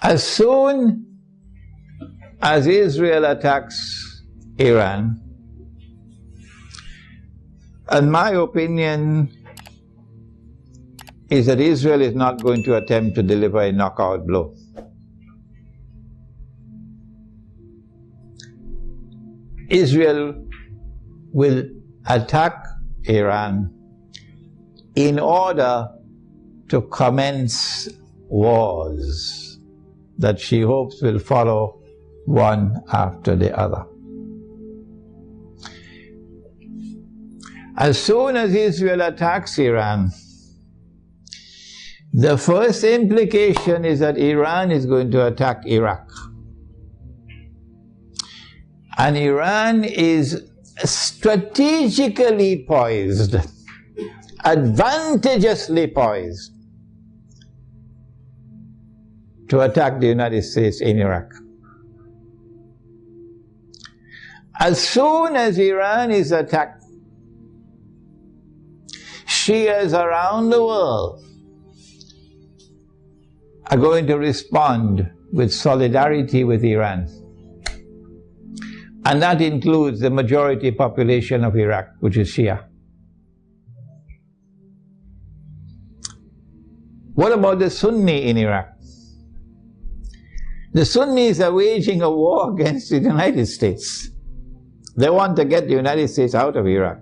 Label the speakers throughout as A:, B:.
A: As soon as Israel attacks Iran, in my opinion, is that Israel is not going to attempt to deliver a knockout blow. Israel will attack Iran in order to commence wars that she hopes will follow one after the other. As soon as Israel attacks Iran, the first implication is that Iran is going to attack Iraq. And Iran is strategically poised, advantageously poised, to attack the United States in Iraq. As soon as Iran is attacked, Shias around the world are going to respond with solidarity with Iran. And that includes the majority population of Iraq, which is Shia. What about the Sunni in Iraq? The Sunnis are waging a war against the United States. They want to get the United States out of Iraq.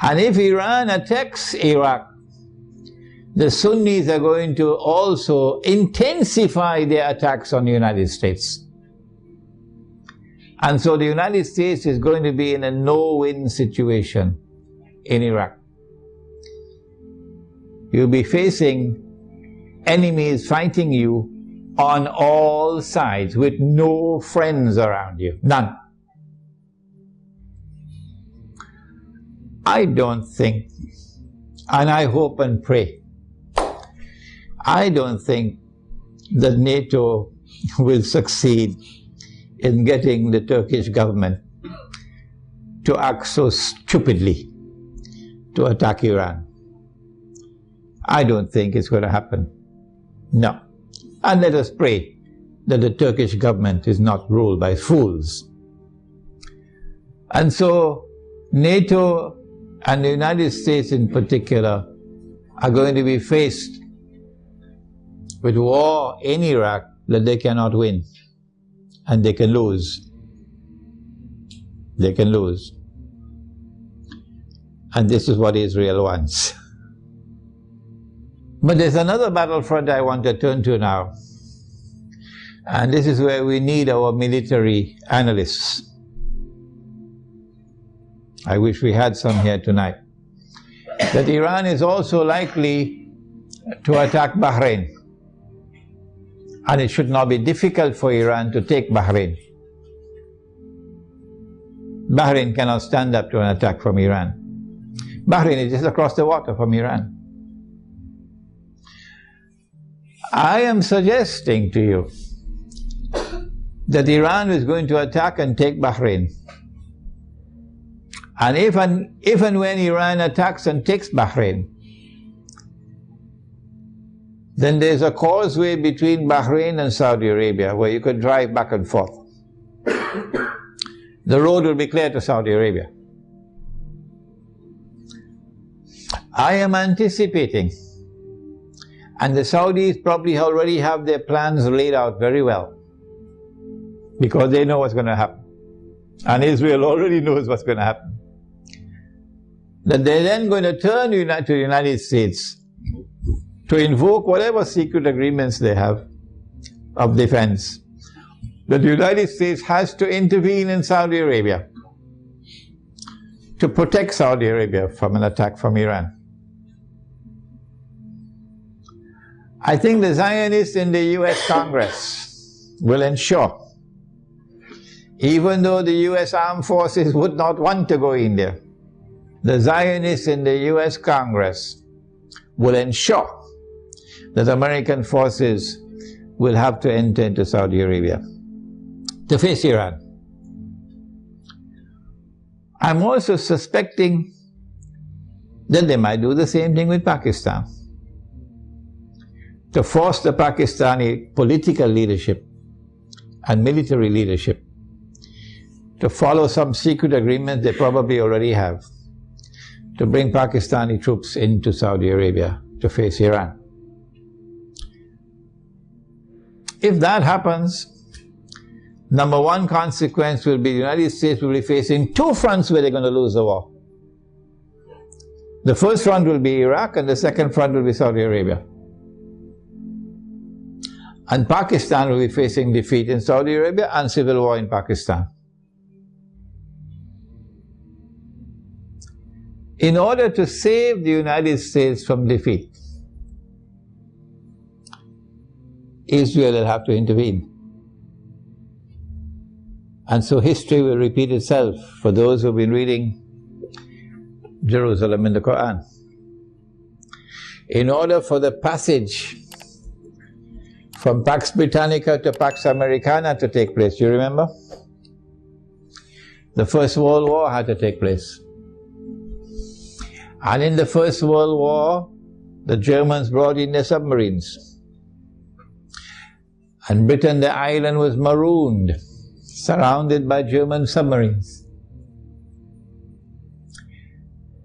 A: And if Iran attacks Iraq, the Sunnis are going to also intensify their attacks on the United States. And so the United States is going to be in a no-win situation in Iraq. You'll be facing enemies fighting you on all sides with no friends around you. None. I don't think, and I hope and pray, I don't think that NATO will succeed in getting the Turkish government to act so stupidly to attack Iran. I don't think it's going to happen. No. And let us pray that the Turkish government is not ruled by fools. And so NATO and the United States in particular are going to be faced with war in Iraq that they cannot win. And they can lose. They can lose. And this is what Israel wants. But there's another battlefront I want to turn to now. And this is where we need our military analysts. I wish we had some here tonight. That Iran is also likely to attack Bahrain. And it should not be difficult for Iran to take Bahrain. Bahrain cannot stand up to an attack from Iran. Bahrain is just across the water from Iran. I am suggesting to you that Iran is going to attack and take Bahrain. And if and when Iran attacks and takes Bahrain, then there's a causeway between Bahrain and Saudi Arabia where you could drive back and forth. The road will be clear to Saudi Arabia. I am anticipating, and the Saudis probably already have their plans laid out very well, because they know what's going to happen. And Israel already knows what's going to happen. That they're then going to turn to the United States to invoke whatever secret agreements they have of defense. That the United States has to intervene in Saudi Arabia to protect Saudi Arabia from an attack from Iran. I think the Zionists in the US Congress will ensure, even though the US armed forces would not want to go in there, the Zionists in the US Congress will ensure that American forces will have to enter into Saudi Arabia to face Iran. I'm also suspecting that they might do the same thing with Pakistan. to force the Pakistani political leadership and military leadership to follow some secret agreement they probably already have to bring Pakistani troops into Saudi Arabia to face Iran. If that happens, number one consequence will be the United States will be facing two fronts where they're going to lose the war. The first front will be Iraq and the second front will be Saudi Arabia. And Pakistan will be facing defeat in Saudi Arabia and civil war in Pakistan. In order to save the United States from defeat, Israel will have to intervene. And so history will repeat itself for those who have been reading Jerusalem in the Quran. In order for the passage from Pax Britannica to Pax Americana to take place, do you remember? The First World War had to take place. And in the First World War, the Germans brought in their submarines. And Britain, the island, was marooned, surrounded by German submarines.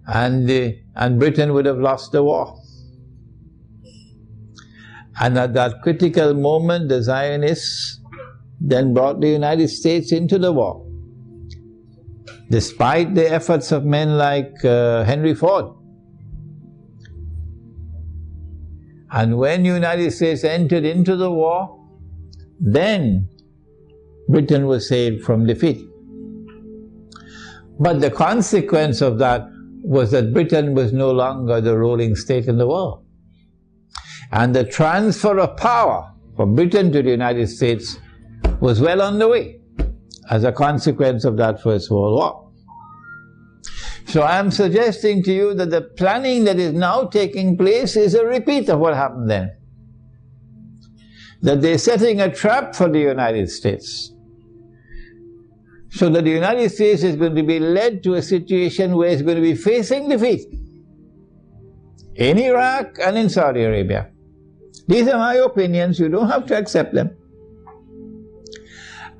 A: And Britain would have lost the war. And at that critical moment, the Zionists then brought the United States into the war, despite the efforts of men like Henry Ford. And when the United States entered into the war, then Britain was saved from defeat. But the consequence of that was that Britain was no longer the ruling state in the world. And the transfer of power from Britain to the United States was well on the way as a consequence of that First World War. So I am suggesting to you that the planning that is now taking place is a repeat of what happened then. That they're setting a trap for the United States, so that the United States is going to be led to a situation where it's going to be facing defeat in Iraq and in Saudi Arabia. These are my opinions, you don't have to accept them.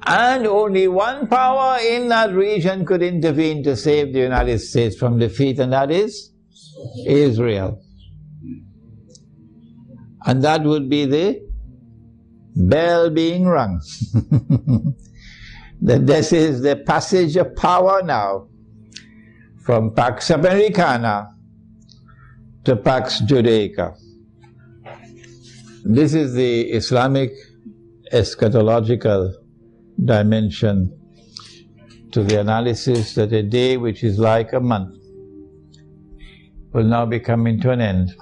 A: And only one power in that region could intervene to save the United States from defeat, and that is Israel. And that would be the bell being rung. That this is the passage of power now from Pax Americana to Pax Judaica. This is the Islamic eschatological dimension to the analysis that a day which is like a month will now be coming to an end,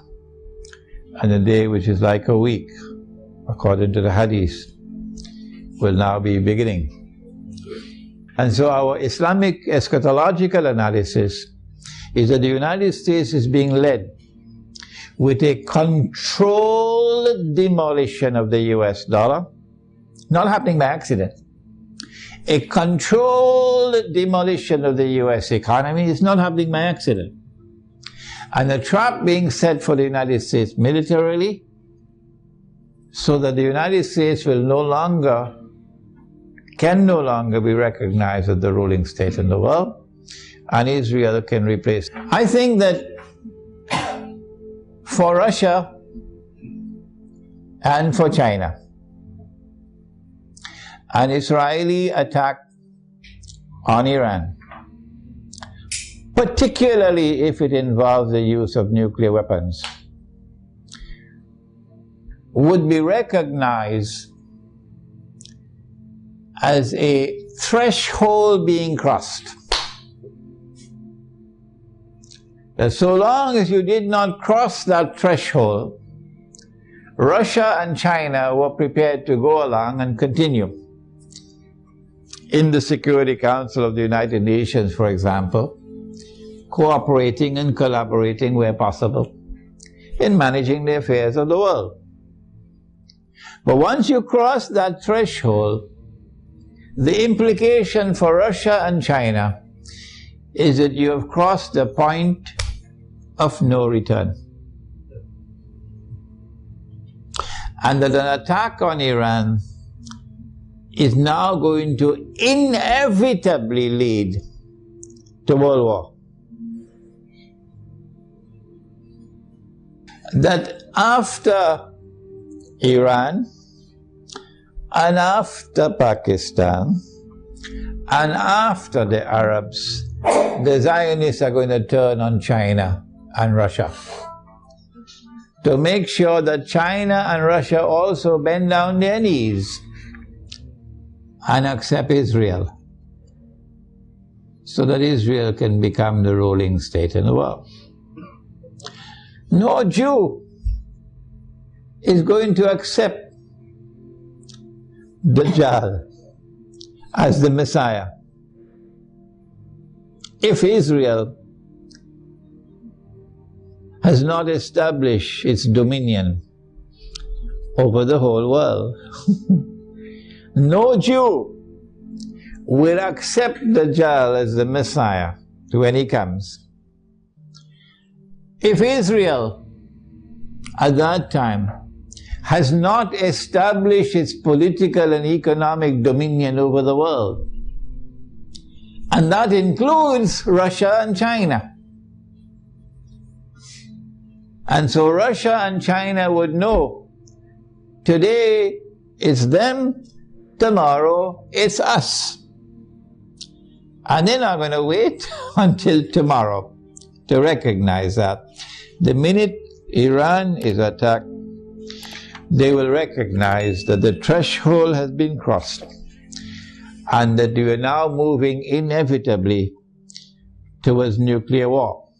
A: and a day which is like a week, according to the Hadith, will now be beginning. And so our Islamic eschatological analysis is that the United States is being led with a controlled demolition of the US dollar, not happening by accident. A controlled demolition of the US economy is not happening by accident. And a trap being set for the United States militarily, so that the United States will can no longer be recognized as the ruling state in the world, and Israel can replace it. I think that for Russia and for China, an Israeli attack on Iran, particularly if it involves the use of nuclear weapons, would be recognized as a threshold being crossed. That so long as you did not cross that threshold, Russia and China were prepared to go along and continue. In the Security Council of the United Nations, for example, cooperating and collaborating where possible in managing the affairs of the world. But once you cross that threshold, the implication for Russia and China is that you have crossed the point of no return. and that an attack on Iran is now going to inevitably lead to world war. That after Iran and after Pakistan and after the Arabs, the Zionists are going to turn on China and Russia to make sure that China and Russia also bend down their knees and accept Israel, so that Israel can become the ruling state in the world. No Jew is going to accept Dajjal as the Messiah if Israel has not established its dominion over the whole world. No Jew will accept Dajjal as the Messiah when he comes if Israel at that time has not established its political and economic dominion over the world. And that includes Russia and China. And so Russia and China would know, today it's them, tomorrow it's us. And they're not going to wait until tomorrow to recognize that. The minute Iran is attacked, they will recognize that the threshold has been crossed and that we are now moving inevitably towards nuclear war.